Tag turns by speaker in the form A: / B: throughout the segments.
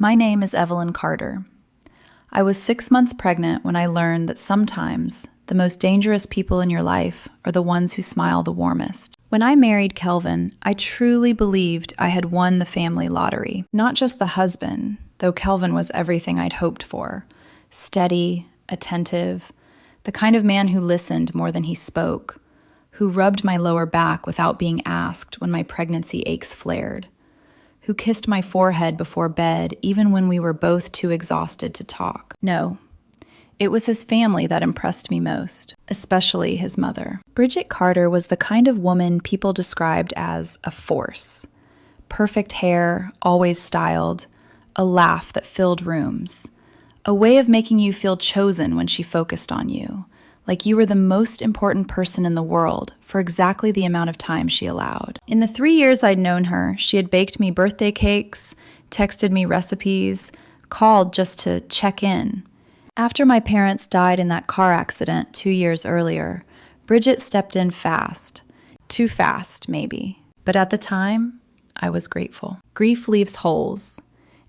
A: My name is Evelyn Carter. I was 6 months pregnant when I learned that sometimes the most dangerous people in your life are the ones who smile the warmest. When I married Kelvin, I truly believed I had won the family lottery. Not just the husband, though Kelvin was everything I'd hoped for. Steady, attentive, the kind of man who listened more than he spoke, who rubbed my lower back without being asked when my pregnancy aches flared, who kissed my forehead before bed even when we were both too exhausted to talk. No, it was his family that impressed me most, especially his mother. Bridget Carter was the kind of woman people described as a force. Perfect hair, always styled, a laugh that filled rooms, a way of making you feel chosen when she focused on you, like you were the most important person in the world for exactly the amount of time she allowed. In the 3 years I'd known her, she had baked me birthday cakes, texted me recipes, called just to check in. After my parents died in that car accident 2 years earlier, Bridget stepped in fast. Too fast, maybe. But at the time, I was grateful. Grief leaves holes,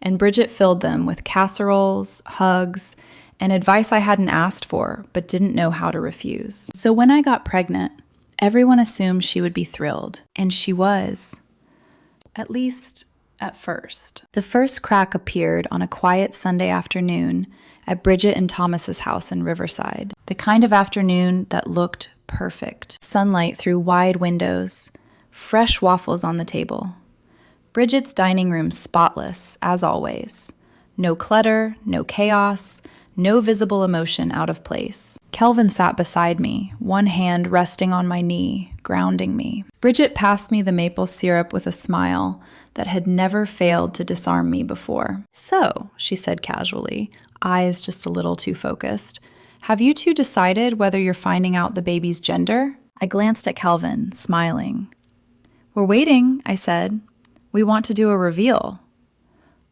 A: and Bridget filled them with casseroles, hugs, and advice I hadn't asked for, but didn't know how to refuse. So when I got pregnant, everyone assumed she would be thrilled, and she was. At least, at first. The first crack appeared on a quiet Sunday afternoon at Bridget and Thomas's house in Riverside. The kind of afternoon that looked perfect. Sunlight through wide windows, fresh waffles on the table. Bridget's dining room spotless, as always. No clutter, no chaos, no visible emotion out of place. Kelvin sat beside me, one hand resting on my knee, grounding me. Bridget passed me the maple syrup with a smile that had never failed to disarm me before. "So," she said casually, eyes just a little too focused, "have you two decided whether you're finding out the baby's gender?" I glanced at Kelvin, smiling. "We're waiting," I said. "We want to do a reveal."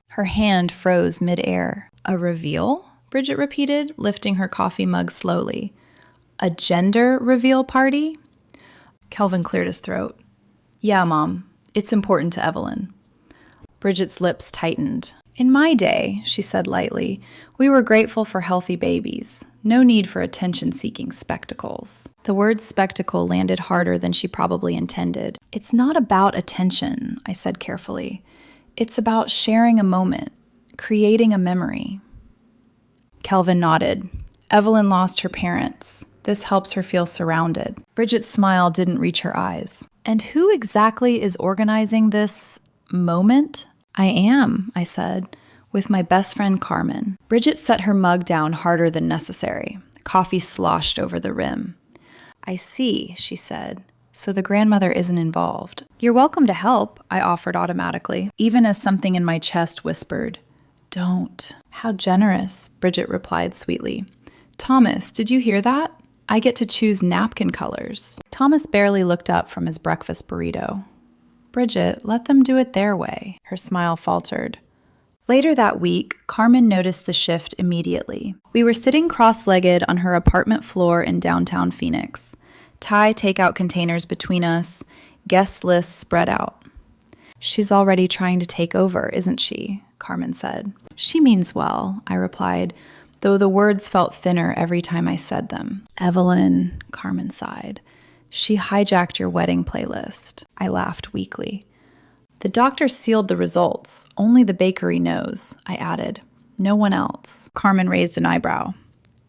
A: Her hand froze midair. "A reveal?" Bridget repeated, lifting her coffee mug slowly. "A gender reveal party?" Kelvin cleared his throat. "Yeah, Mom. It's important to Evelyn." Bridget's lips tightened. "In my day," she said lightly, "we were grateful for healthy babies. No need for attention-seeking spectacles." The word spectacle landed harder than she probably intended. "It's not about attention," I said carefully. "It's about sharing a moment, creating a memory." Kelvin nodded. Evelyn lost her parents. This helps her feel surrounded. Bridget's smile didn't reach her eyes. "And who exactly is organizing this moment?" "I am," I said, "with my best friend Carmen." Bridget set her mug down harder than necessary. Coffee sloshed over the rim. "I see," she said. "So the grandmother isn't involved." "You're welcome to help," I offered automatically, even as something in my chest whispered, "Don't." "How generous," Bridget replied sweetly. "Thomas, did you hear that? I get to choose napkin colors." Thomas barely looked up from his breakfast burrito. "Bridget, let them do it their way." Her smile faltered. Later that week, Carmen noticed the shift immediately. We were sitting cross-legged on her apartment floor in downtown Phoenix. Thai takeout containers between us, guest lists spread out. "She's already trying to take over, isn't she?" Carmen said. "She means well," I replied, though the words felt thinner every time I said them. "Evelyn," Carmen sighed. "She hijacked your wedding playlist." I laughed weakly. "The doctor sealed the results. Only the bakery knows," I added. "No one else." Carmen raised an eyebrow.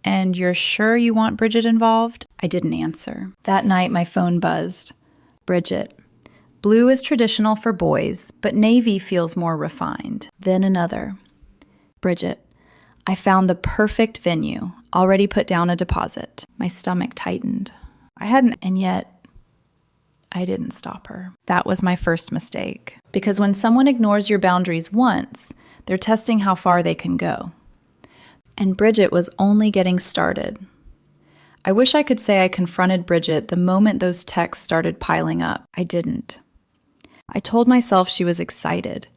A: "And you're sure you want Bridget involved?" I didn't answer. That night, my phone buzzed. "Bridget. Blue is traditional for boys, but navy feels more refined." Then another. "Bridget. I found the perfect venue. Already put down a deposit." My stomach tightened. And yet, I didn't stop her. That was my first mistake. Because when someone ignores your boundaries once, they're testing how far they can go. And Bridget was only getting started. I wish I could say I confronted Bridget the moment those texts started piling up. I didn't. I told myself she was excited,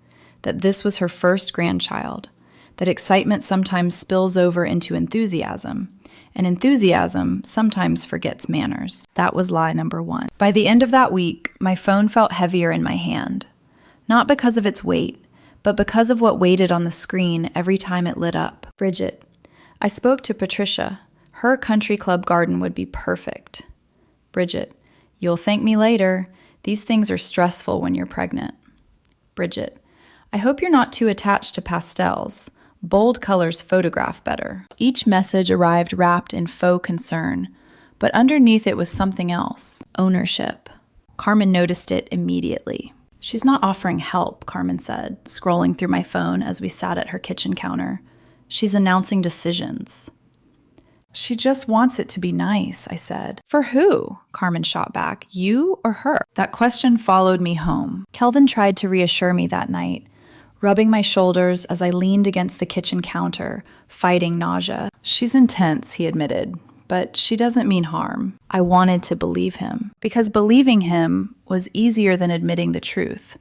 A: that this was her first grandchild, that excitement sometimes spills over into enthusiasm, and enthusiasm sometimes forgets manners. That was lie number one. By the end of that week, my phone felt heavier in my hand. Not because of its weight, but because of what waited on the screen every time it lit up. Bridget, I spoke to Patricia. Her country club garden would be perfect. Bridget, you'll thank me later. These things are stressful when you're pregnant. Bridget, I hope you're not too attached to pastels. Bold colors photograph better. Each message arrived wrapped in faux concern, but underneath it was something else. Ownership. Carmen noticed it immediately. She's not offering help, Carmen said, scrolling through my phone as we sat at her kitchen counter. She's announcing decisions. She just wants it to be nice, I said. For who? Carmen shot back. You or her? That question followed me home. Kelvin tried to reassure me that night, rubbing my shoulders as I leaned against the kitchen counter, fighting nausea. She's intense, he admitted, but she doesn't mean harm. I wanted to believe him, because believing him was easier than admitting the truth,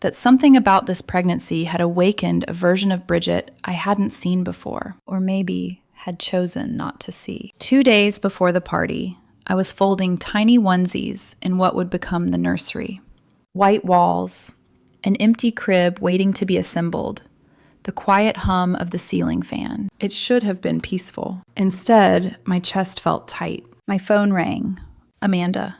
A: that something about this pregnancy had awakened a version of Bridget I hadn't seen before, or maybe had chosen not to see. 2 days before the party, I was folding tiny onesies in what would become the nursery. White walls, an empty crib waiting to be assembled, the quiet hum of the ceiling fan. It should have been peaceful. Instead, my chest felt tight. My phone rang. Amanda.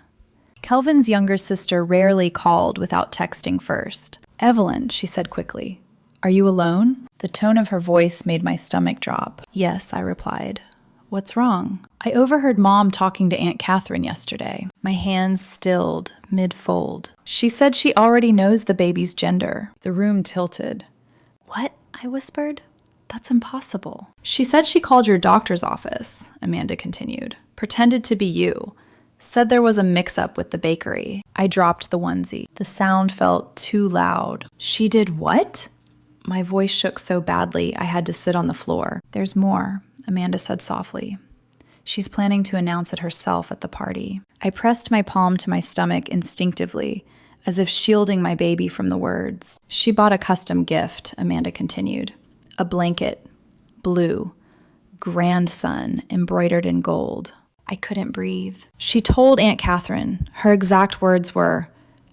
A: Kelvin's younger sister rarely called without texting first. Evelyn, she said quickly. Are you alone? The tone of her voice made my stomach drop. Yes, I replied. What's wrong? I overheard Mom talking to Aunt Catherine yesterday. My hands stilled, mid-fold. She said she already knows the baby's gender. The room tilted. What? I whispered. That's impossible. She said she called your doctor's office, Amanda continued. Pretended to be you. Said there was a mix-up with the bakery. I dropped the onesie. The sound felt too loud. She did what? My voice shook so badly I had to sit on the floor. There's more, Amanda said softly. She's planning to announce it herself at the party. I pressed my palm to my stomach instinctively, as if shielding my baby from the words. She bought a custom gift, Amanda continued. A blanket, blue, grandson, embroidered in gold. I couldn't breathe. She told Aunt Catherine. Her exact words were,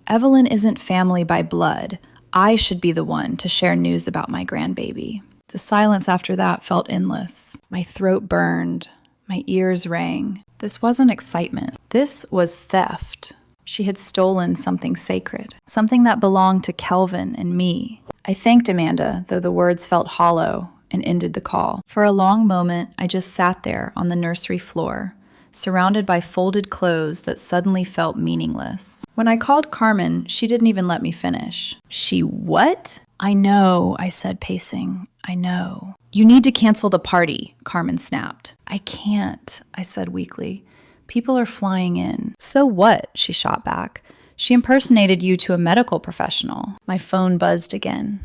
A: Evelyn isn't family by blood. I should be the one to share news about my grandbaby. The silence after that felt endless. My throat burned. My ears rang. This wasn't excitement. This was theft. She had stolen something sacred, something that belonged to Kelvin and me. I thanked Amanda, though the words felt hollow, and ended the call. For a long moment, I just sat there on the nursery floor, surrounded by folded clothes that suddenly felt meaningless. When I called Carmen, she didn't even let me finish. She what? I know, I said, pacing. I know. You need to cancel the party, Carmen snapped. I can't, I said weakly. People are flying in. So what? She shot back. She impersonated you to a medical professional. My phone buzzed again.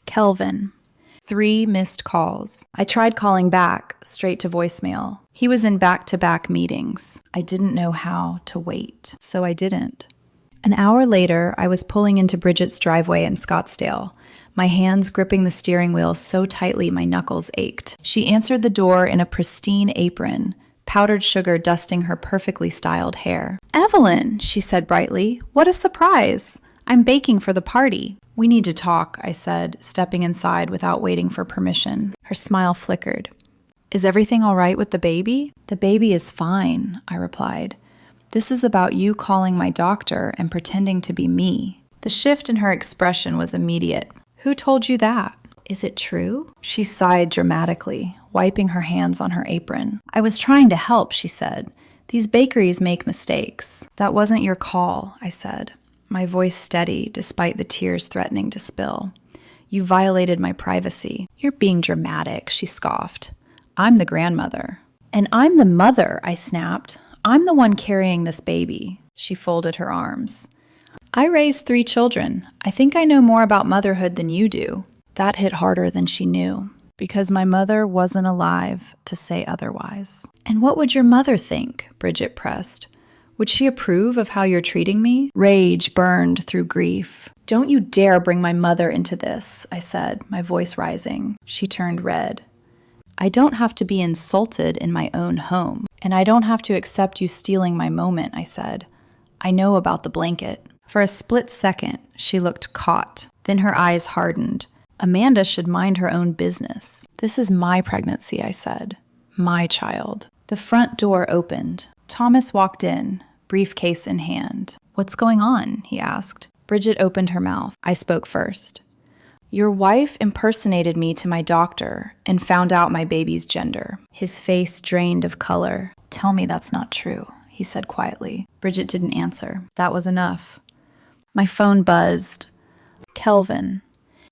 A: Kelvin. 3 missed calls. I tried calling back, straight to voicemail. He was in back-to-back meetings. I didn't know how to wait, so I didn't. An hour later, I was pulling into Bridget's driveway in Scottsdale, my hands gripping the steering wheel so tightly my knuckles ached. She answered the door in a pristine apron, powdered sugar dusting her perfectly styled hair. Evelyn, she said brightly, what a surprise. I'm baking for the party. We need to talk, I said, stepping inside without waiting for permission. Her smile flickered. Is everything all right with the baby? The baby is fine, I replied. This is about you calling my doctor and pretending to be me. The shift in her expression was immediate. Who told you that? Is it true? She sighed dramatically, wiping her hands on her apron. I was trying to help, she said. These bakeries make mistakes. That wasn't your call, I said, my voice steady despite the tears threatening to spill. You violated my privacy. You're being dramatic, she scoffed. I'm the grandmother. And I'm the mother, I snapped. I'm the one carrying this baby. She folded her arms. I raised 3 children. I think I know more about motherhood than you do. That hit harder than she knew, because my mother wasn't alive to say otherwise. And what would your mother think? Bridget pressed. Would she approve of how you're treating me? Rage burned through grief. Don't you dare bring my mother into this, I said, my voice rising. She turned red. I don't have to be insulted in my own home, and I don't have to accept you stealing my moment, I said. I know about the blanket. For a split second, she looked caught. Then her eyes hardened. Amanda should mind her own business. This is my pregnancy, I said. My child. The front door opened. Thomas walked in, briefcase in hand. What's going on? He asked. Bridget opened her mouth. I spoke first. Your wife impersonated me to my doctor and found out my baby's gender. His face drained of color. Tell me that's not true, he said quietly. Bridget didn't answer. That was enough. My phone buzzed. Kelvin.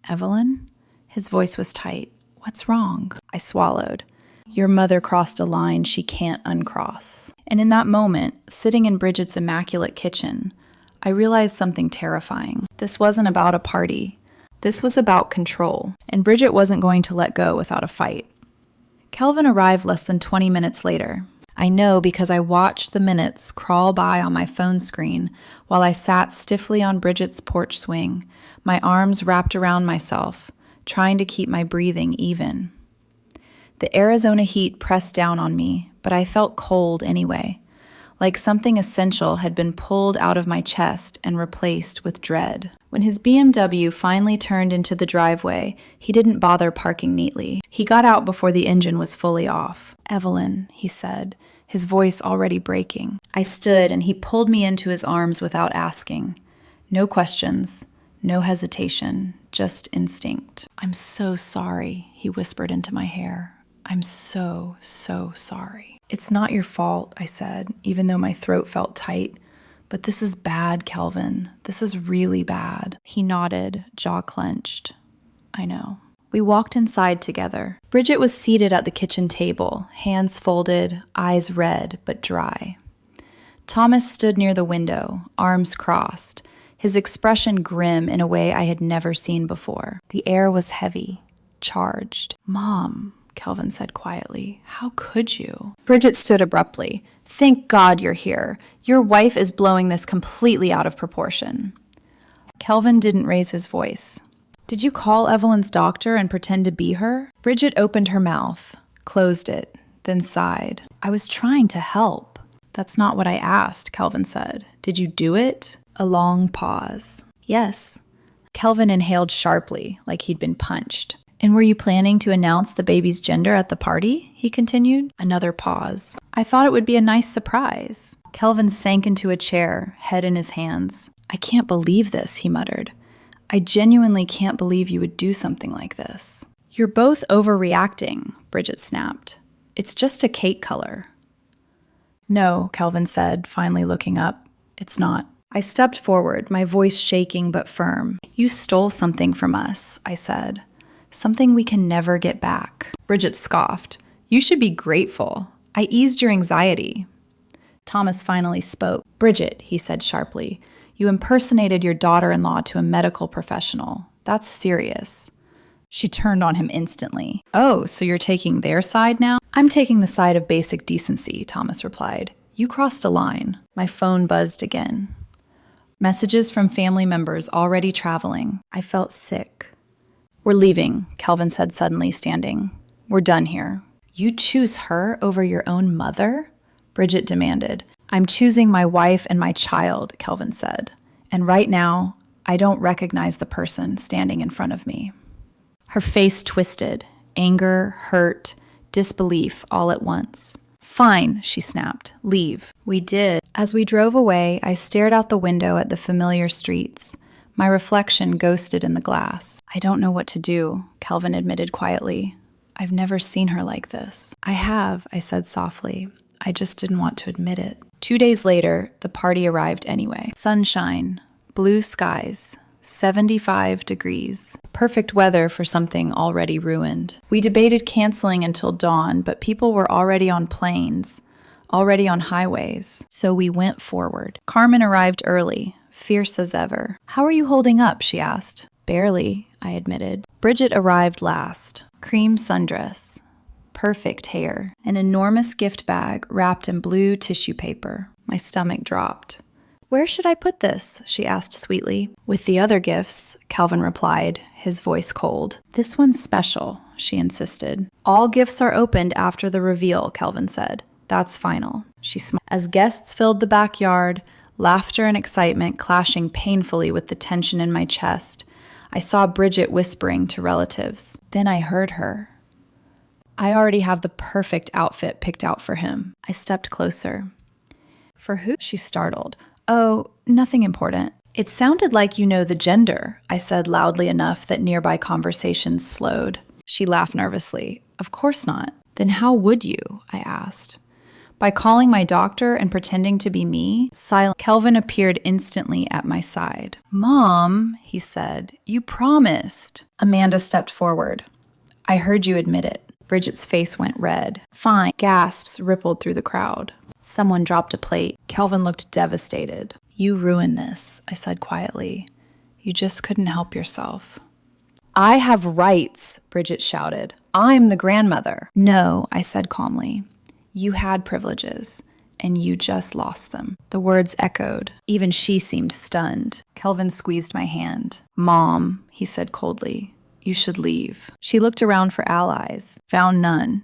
A: Evelyn? His voice was tight. What's wrong? I swallowed. Your mother crossed a line she can't uncross. And in that moment, sitting in Bridget's immaculate kitchen, I realized something terrifying. This wasn't about a party. This was about control, and Bridget wasn't going to let go without a fight. Kelvin arrived less than 20 minutes later. I know because I watched the minutes crawl by on my phone screen while I sat stiffly on Bridget's porch swing, my arms wrapped around myself, trying to keep my breathing even. The Arizona heat pressed down on me, but I felt cold anyway, like something essential had been pulled out of my chest and replaced with dread. When his BMW finally turned into the driveway, he didn't bother parking neatly. He got out before the engine was fully off. Evelyn, he said, his voice already breaking. I stood and he pulled me into his arms without asking. No questions, no hesitation, just instinct. I'm so sorry, he whispered into my hair. I'm so sorry. It's not your fault, I said, even though my throat felt tight. But this is bad, Kelvin. This is really bad. He nodded, jaw clenched. I know. We walked inside together. Bridget was seated at the kitchen table, hands folded, eyes red but dry. Thomas stood near the window, arms crossed, his expression grim in a way I had never seen before. The air was heavy, charged. Mom, Kelvin said quietly, how could you? Bridget stood abruptly. Thank God you're here. Your wife is blowing this completely out of proportion. Kelvin didn't raise his voice. Did you call Evelyn's doctor and pretend to be her? Bridget opened her mouth, closed it, then sighed. I was trying to help. That's not what I asked, Kelvin said. Did you do it? A long pause. Yes. Kelvin inhaled sharply, like he'd been punched. And were you planning to announce the baby's gender at the party? He continued. Another pause. I thought it would be a nice surprise. Kelvin sank into a chair, head in his hands. I can't believe this, he muttered. I genuinely can't believe you would do something like this. You're both overreacting, Bridget snapped. It's just a cake color. No, Kelvin said, finally looking up. It's not. I stepped forward, my voice shaking but firm. You stole something from us, I said. Something we can never get back. Bridget scoffed. You should be grateful. I eased your anxiety. Thomas finally spoke. Bridget, he said sharply, you impersonated your daughter-in-law to a medical professional. That's serious. She turned on him instantly. Oh, so you're taking their side now? I'm taking the side of basic decency, Thomas replied. You crossed a line. My phone buzzed again. Messages from family members already traveling. I felt sick. We're leaving, Kelvin said suddenly, standing. We're done here. You choose her over your own mother? Bridget demanded. I'm choosing my wife and my child, Kelvin said. And right now, I don't recognize the person standing in front of me. Her face twisted, anger, hurt, disbelief all at once. Fine, she snapped. Leave. We did. As we drove away, I stared out the window at the familiar streets. My reflection ghosted in the glass. I don't know what to do, Kelvin admitted quietly. I've never seen her like this. I have, I said softly. I just didn't want to admit it. 2 days later, the party arrived anyway. Sunshine, blue skies, 75 degrees. Perfect weather for something already ruined. We debated canceling until dawn, but people were already on planes, already on highways. So we went forward. Carmen arrived early, fierce as ever. How are you holding up? She asked. Barely, I admitted. Bridget arrived last. Cream sundress. Perfect hair. An enormous gift bag wrapped in blue tissue paper. My stomach dropped. Where should I put this? She asked sweetly. With the other gifts, Kelvin replied, his voice cold. This one's special, she insisted. All gifts are opened after the reveal, Kelvin said. That's final. She smiled. As guests filled the backyard, laughter and excitement clashing painfully with the tension in my chest. I saw Bridget whispering to relatives. Then I heard her. I already have the perfect outfit picked out for him. I stepped closer. For who? She startled. Oh, nothing important. It sounded like you know the gender, I said loudly enough that nearby conversations slowed. She laughed nervously. Of course not. Then how would you? I asked. By calling my doctor and pretending to be me, silent. Kelvin appeared instantly at my side. Mom, he said, you promised. Amanda stepped forward. I heard you admit it. Bridget's face went red. Fine. Gasps rippled through the crowd. Someone dropped a plate. Kelvin looked devastated. You ruined this, I said quietly. You just couldn't help yourself. I have rights, Bridget shouted. I'm the grandmother. No, I said calmly. You had privileges, and you just lost them. The words echoed. Even she seemed stunned. Kelvin squeezed my hand. Mom, he said coldly, you should leave. She looked around for allies, found none.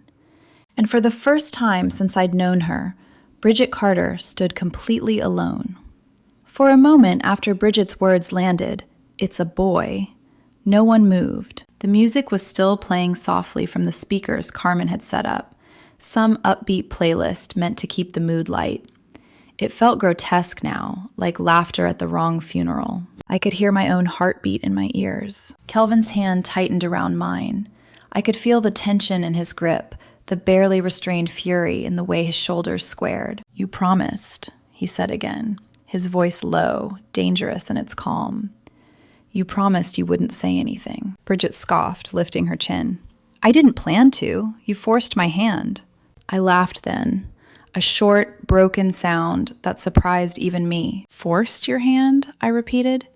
A: And for the first time since I'd known her, Bridget Carter stood completely alone. For a moment after Bridget's words landed, it's a boy, no one moved. The music was still playing softly from the speakers Carmen had set up, some upbeat playlist meant to keep the mood light. It felt grotesque now, like laughter at the wrong funeral. I could hear my own heartbeat in my ears. Kelvin's hand tightened around mine. I could feel the tension in his grip, the barely restrained fury in the way his shoulders squared. You promised, he said again, his voice low, dangerous in its calm. You promised you wouldn't say anything. Bridget scoffed, lifting her chin. I didn't plan to. You forced my hand. I laughed then, a short, broken sound that surprised even me. Forced your hand? I repeated.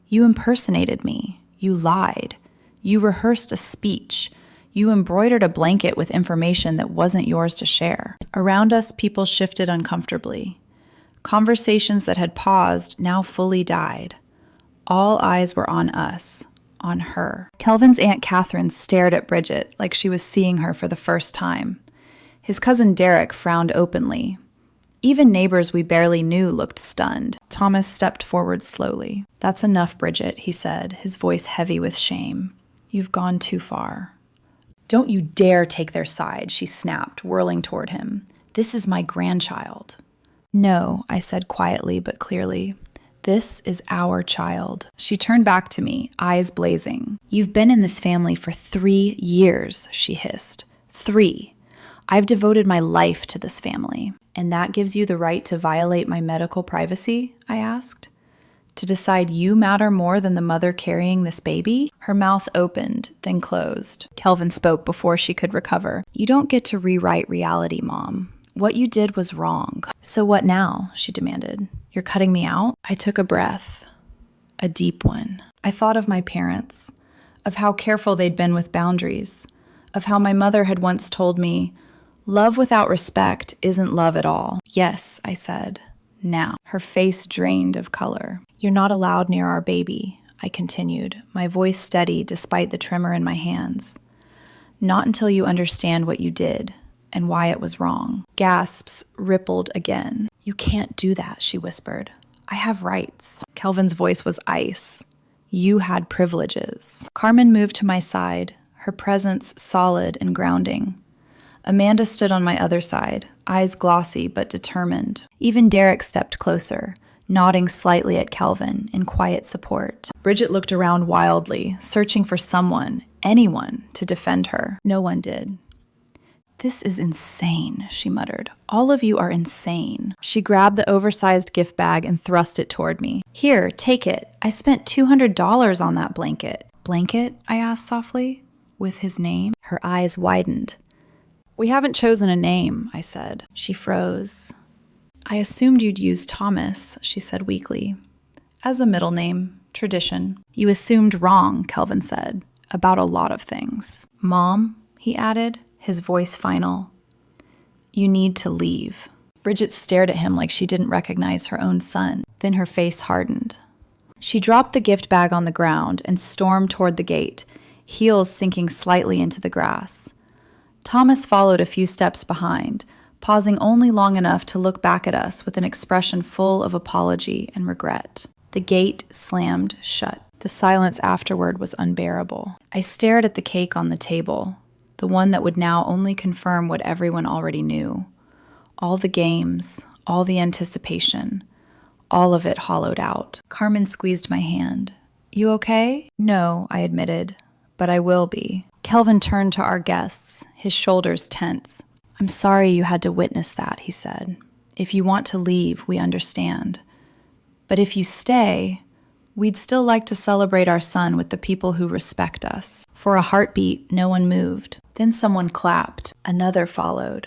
A: You impersonated me. You lied. You rehearsed a speech. You embroidered a blanket with information that wasn't yours to share. Around us, people shifted uncomfortably. Conversations that had paused now fully died. All eyes were on us, on her. Kelvin's Aunt Catherine stared at Bridget like she was seeing her for the first time. His cousin Derek frowned openly. Even neighbors we barely knew looked stunned. Thomas stepped forward slowly. That's enough, Bridget, he said, his voice heavy with shame. You've gone too far. Don't you dare take their side, she snapped, whirling toward him. This is my grandchild. No, I said quietly but clearly. This is our child. She turned back to me, eyes blazing. You've been in this family for 3 years, she hissed. 3. I've devoted my life to this family. And that gives you the right to violate my medical privacy? I asked. To decide you matter more than the mother carrying this baby? Her mouth opened, then closed. Kelvin spoke before she could recover. You don't get to rewrite reality, Mom. What you did was wrong. So what now? She demanded. You're cutting me out? I took a breath. A deep one. I thought of my parents, of how careful they'd been with boundaries, of how my mother had once told me, love without respect isn't love at all. Yes, I said. Now. Her face drained of color. You're not allowed near our baby, I continued, my voice steady despite the tremor in my hands. Not until you understand what you did and why it was wrong. Gasps rippled again. You can't do that, she whispered. I have rights. Kelvin's voice was ice. You had privileges. Carmen moved to my side, her presence solid and grounding. Amanda stood on my other side, eyes glossy but determined. Even Derek stepped closer, nodding slightly at Kelvin in quiet support. Bridget looked around wildly, searching for someone, anyone, to defend her. No one did. This is insane, she muttered. All of you are insane. She grabbed the oversized gift bag and thrust it toward me. Here, take it. I spent $200 on that blanket. Blanket? I asked softly. With his name? Her eyes widened. We haven't chosen a name, I said. She froze. I assumed you'd use Thomas, she said weakly. As a middle name, tradition. You assumed wrong, Kelvin said, about a lot of things. Mom, he added, his voice final. You need to leave. Bridget stared at him like she didn't recognize her own son. Then her face hardened. She dropped the gift bag on the ground and stormed toward the gate, heels sinking slightly into the grass. Thomas followed a few steps behind, pausing only long enough to look back at us with an expression full of apology and regret. The gate slammed shut. The silence afterward was unbearable. I stared at the cake on the table, the one that would now only confirm what everyone already knew. All the games, all the anticipation, all of it hollowed out. Carmen squeezed my hand. "You okay?" "No," I admitted, "but I will be." Kelvin turned to our guests, his shoulders tense. "I'm sorry you had to witness that," he said. "If you want to leave, we understand. But if you stay, we'd still like to celebrate our son with the people who respect us." For a heartbeat, no one moved. Then someone clapped. Another followed.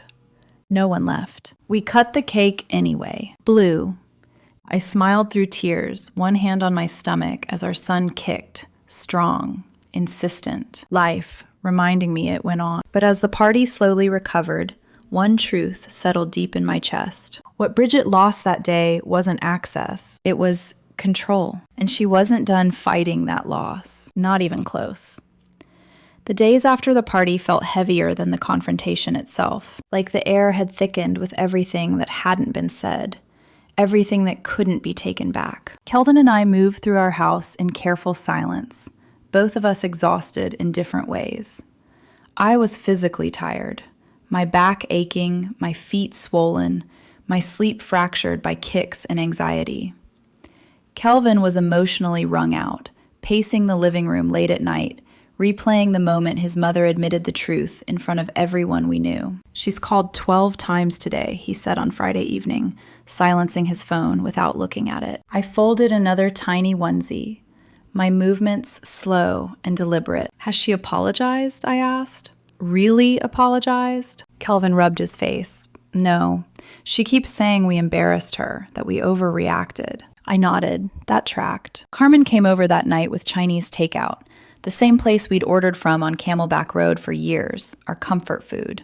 A: No one left. We cut the cake anyway. Blue. I smiled through tears, one hand on my stomach as our son kicked, strong, insistent. Life, reminding me it went on. But as the party slowly recovered, one truth settled deep in my chest. What Bridget lost that day wasn't access. It was control. And she wasn't done fighting that loss. Not even close. The days after the party felt heavier than the confrontation itself, like the air had thickened with everything that hadn't been said, everything that couldn't be taken back. Kelvin and I moved through our house in careful silence, both of us exhausted in different ways. I was physically tired, my back aching, my feet swollen, my sleep fractured by kicks and anxiety. Kelvin was emotionally wrung out, pacing the living room late at night, replaying the moment his mother admitted the truth in front of everyone we knew. "She's called 12 times today," he said on Friday evening, silencing his phone without looking at it. I folded another tiny onesie, my movements slow and deliberate. "Has she apologized?" I asked. "Really apologized?" Kelvin rubbed his face. "No. She keeps saying we embarrassed her, that we overreacted." I nodded. That tracked. Carmen came over that night with Chinese takeout, the same place we'd ordered from on Camelback Road for years, our comfort food.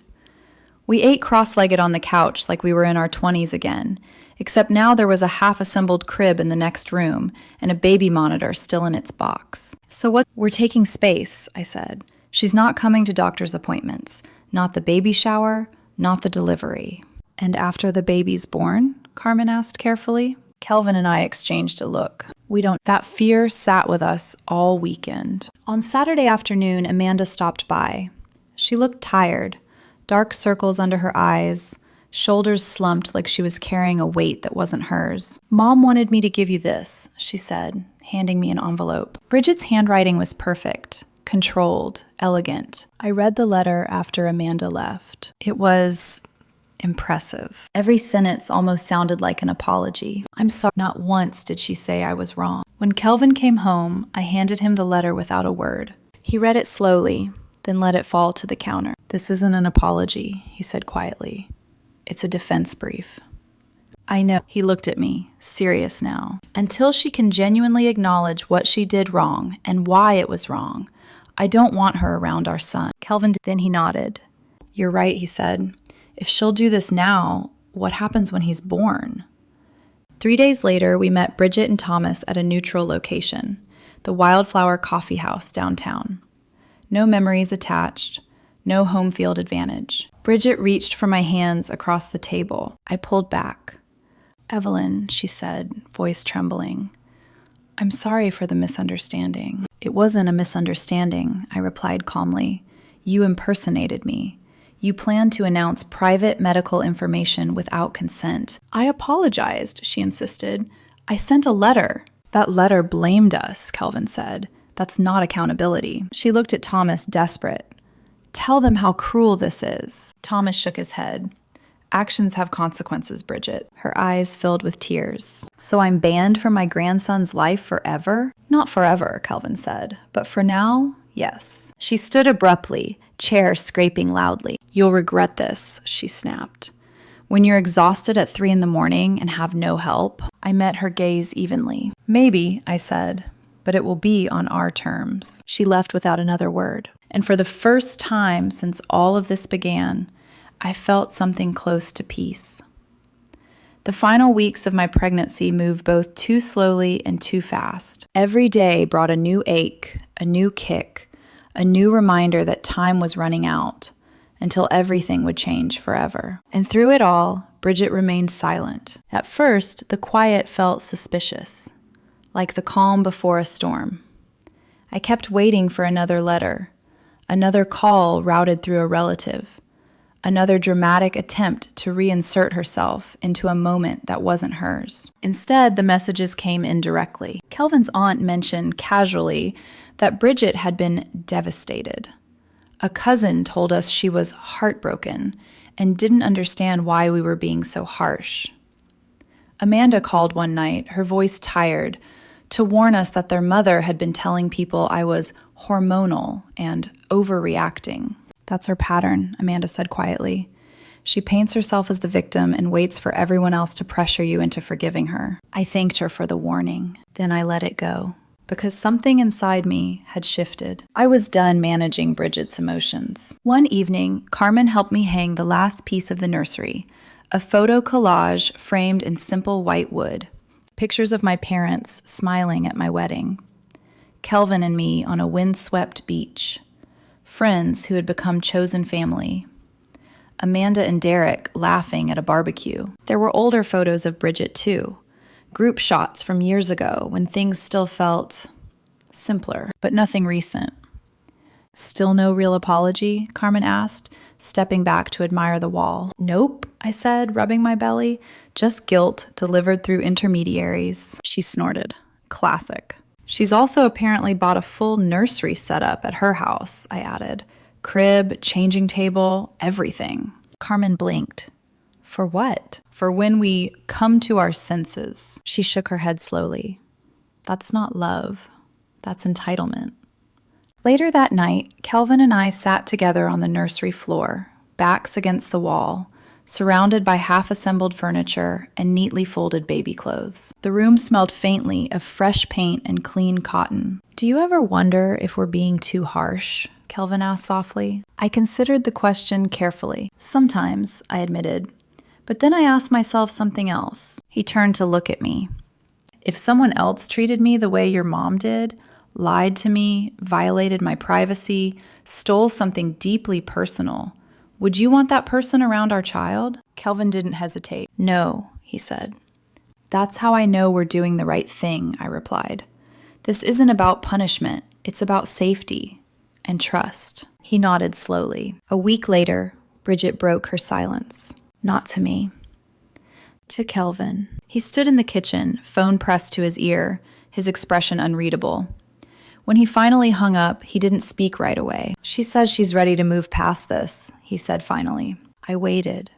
A: We ate cross-legged on the couch like we were in our 20s again, except now there was a half-assembled crib in the next room and a baby monitor still in its box. "So what?" "We're taking space," I said. "She's not coming to doctor's appointments, not the baby shower, not the delivery." "And after the baby's born?" Carmen asked carefully. Kelvin and I exchanged a look. We don't. That fear sat with us all weekend. On Saturday afternoon, Amanda stopped by. She looked tired, dark circles under her eyes, shoulders slumped like she was carrying a weight that wasn't hers. "Mom wanted me to give you this," she said, handing me an envelope. Bridget's handwriting was perfect, controlled, elegant. I read the letter after Amanda left. It was impressive. Every sentence almost sounded like an apology. "I'm sorry." Not once did she say I was wrong. When Kelvin came home, I handed him the letter without a word. He read it slowly, then let it fall to the counter. "This isn't an apology," he said quietly. "It's a defense brief." "I know." He looked at me, serious now. "Until she can genuinely acknowledge what she did wrong and why it was wrong, I don't want her around our son." Then he nodded. "You're right," he said. "If she'll do this now, what happens when he's born?" 3 days later, we met Bridget and Thomas at a neutral location, the Wildflower Coffee House downtown. No memories attached, no home field advantage. Bridget reached for my hands across the table. I pulled back. "Evelyn," she said, voice trembling, "I'm sorry for the misunderstanding." "It wasn't a misunderstanding," I replied calmly. "You impersonated me. You planned to announce private medical information without consent." "I apologized," she insisted. "I sent a letter." "That letter blamed us," Kelvin said. "That's not accountability." She looked at Thomas, desperate. "Tell them how cruel this is." Thomas shook his head. "Actions have consequences, Bridget." Her eyes filled with tears. "So I'm banned from my grandson's life forever?" "Not forever," Kelvin said. "But for now, yes." She stood abruptly, chair scraping loudly. "You'll regret this," she snapped. "When you're exhausted at 3 a.m. and have no help." I met her gaze evenly. "Maybe," I said, "but it will be on our terms." She left without another word. And for the first time since all of this began, I felt something close to peace. The final weeks of my pregnancy moved both too slowly and too fast. Every day brought a new ache, a new kick, a new reminder that time was running out, until everything would change forever. And through it all, Bridget remained silent. At first, the quiet felt suspicious, like the calm before a storm. I kept waiting for another letter, another call routed through a relative, another dramatic attempt to reinsert herself into a moment that wasn't hers. Instead, the messages came indirectly. Kelvin's aunt mentioned casually that Bridget had been devastated. A cousin told us she was heartbroken and didn't understand why we were being so harsh. Amanda called one night, her voice tired, to warn us that their mother had been telling people I was hormonal and overreacting. That's her pattern, Amanda said quietly. She paints herself as the victim and waits for everyone else to pressure you into forgiving her. I thanked her for the warning. Then I let it go, because something inside me had shifted. I was done managing Bridget's emotions. One evening, Carmen helped me hang the last piece of the nursery, a photo collage framed in simple white wood. Pictures of my parents smiling at my wedding. Kelvin and me on a windswept beach. Friends who had become chosen family. Amanda and Derek laughing at a barbecue. There were older photos of Bridget too. Group shots from years ago when things still felt simpler, but nothing recent. Still no real apology? Carmen asked, stepping back to admire the wall. Nope, I said, rubbing my belly. Just guilt delivered through intermediaries. She snorted. Classic. She's also apparently bought a full nursery setup at her house, I added. Crib, changing table, everything. Carmen blinked. For what? For when we come to our senses. She shook her head slowly. That's not love. That's entitlement. Later that night, Kelvin and I sat together on the nursery floor, backs against the wall, surrounded by half-assembled furniture and neatly folded baby clothes. The room smelled faintly of fresh paint and clean cotton. Do you ever wonder if we're being too harsh? Kelvin asked softly. I considered the question carefully. Sometimes, I admitted. But then I asked myself something else. He turned to look at me. If someone else treated me the way your mom did, lied to me, violated my privacy, stole something deeply personal, would you want that person around our child? Kelvin didn't hesitate. No, he said. That's how I know we're doing the right thing, I replied. This isn't about punishment. It's about safety and trust. He nodded slowly. A week later, Bridget broke her silence. Not to me. To Kelvin. He stood in the kitchen, phone pressed to his ear, his expression unreadable. When he finally hung up, he didn't speak right away. She says she's ready to move past this, he said finally. I waited.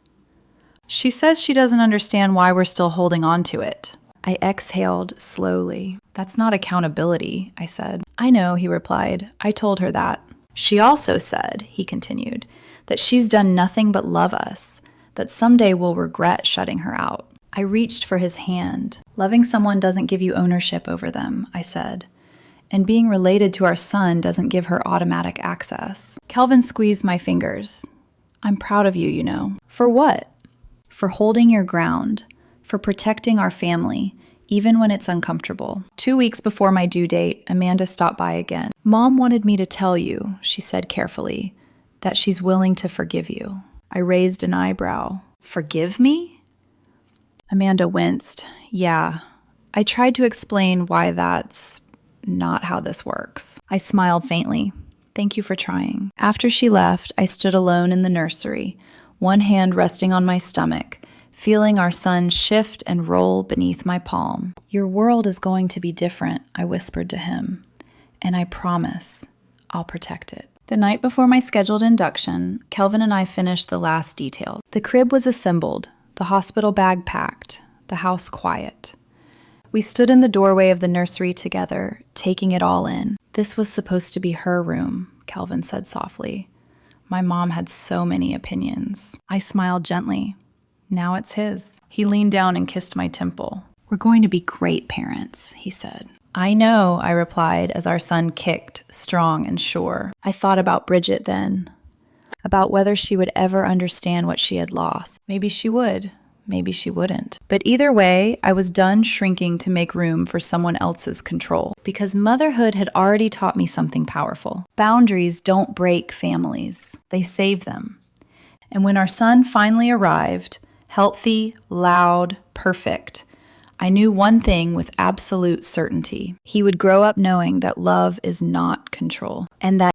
A: She says she doesn't understand why we're still holding on to it. I exhaled slowly. That's not accountability, I said. I know, he replied. I told her that. She also said, he continued, that she's done nothing but love us, that someday we'll regret shutting her out. I reached for his hand. Loving someone doesn't give you ownership over them, I said. And being related to our son doesn't give her automatic access. Kelvin squeezed my fingers. I'm proud of you, you know. For what? For holding your ground, for protecting our family, even when it's uncomfortable. 2 weeks before my due date, Amanda stopped by again. Mom wanted me to tell you, she said carefully, that she's willing to forgive you. I raised an eyebrow. Forgive me? Amanda winced. Yeah. I tried to explain why that's not how this works. I smiled faintly. Thank you for trying. After she left, I stood alone in the nursery, one hand resting on my stomach, feeling our son shift and roll beneath my palm. Your world is going to be different, I whispered to him, and I promise I'll protect it. The night before my scheduled induction, Kelvin and I finished the last details. The crib was assembled, the hospital bag packed, the house quiet. We stood in the doorway of the nursery together, taking it all in. This was supposed to be her room, Kelvin said softly. My mom had so many opinions. I smiled gently. Now it's his. He leaned down and kissed my temple. We're going to be great parents, he said. I know, I replied as our son kicked, strong and sure. I thought about Bridget then, about whether she would ever understand what she had lost. Maybe she would. Maybe she wouldn't. But either way, I was done shrinking to make room for someone else's control. Because motherhood had already taught me something powerful. Boundaries don't break families. They save them. And when our son finally arrived, healthy, loud, perfect, I knew one thing with absolute certainty. He would grow up knowing that love is not control, and that